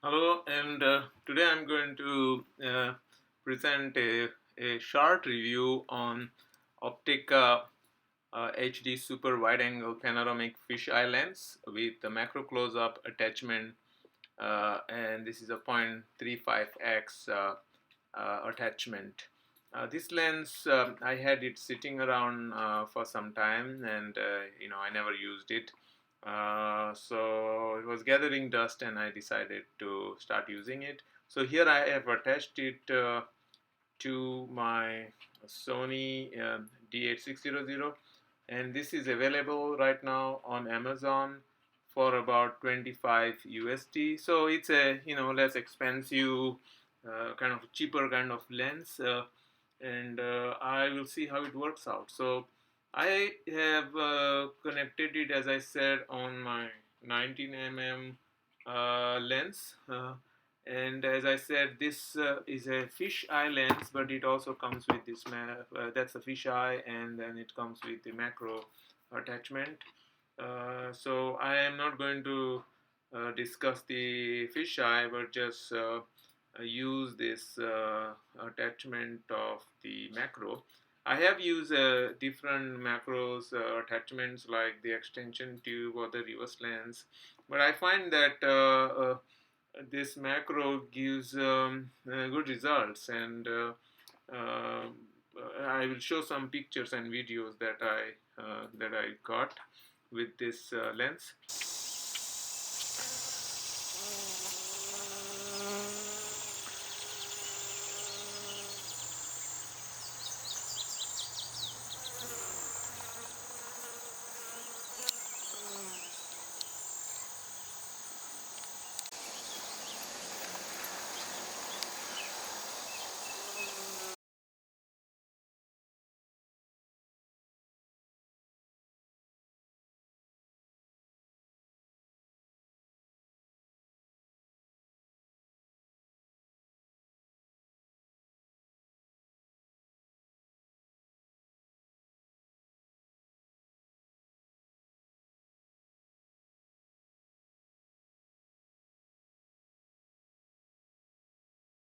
Hello, and today I'm going to present a short review on Opteka HD Super Wide Angle Panoramic Fisheye lens with the macro close-up attachment, and this is a 0.35x attachment. This lens, I had it sitting around for some time, and I never used it. So it was gathering dust, and I decided to start using it. So here I have attached it to my Sony D8600, and this is available right now on Amazon for about 25 USD. So it's a less expensive, kind of cheaper kind of lens, and I will see how it works out. So I have connected it, as I said, on my 19 mm lens. And as I said, this is a fish eye lens, but it also comes with this, that's a fish eye, and then it comes with the macro attachment. So I am not going to discuss the fish eye, but just use this attachment of the macro. I have used different macros attachments like the extension tube or the reverse lens, but I find that this macro gives good results, and uh, I will show some pictures and videos that I got with this lens.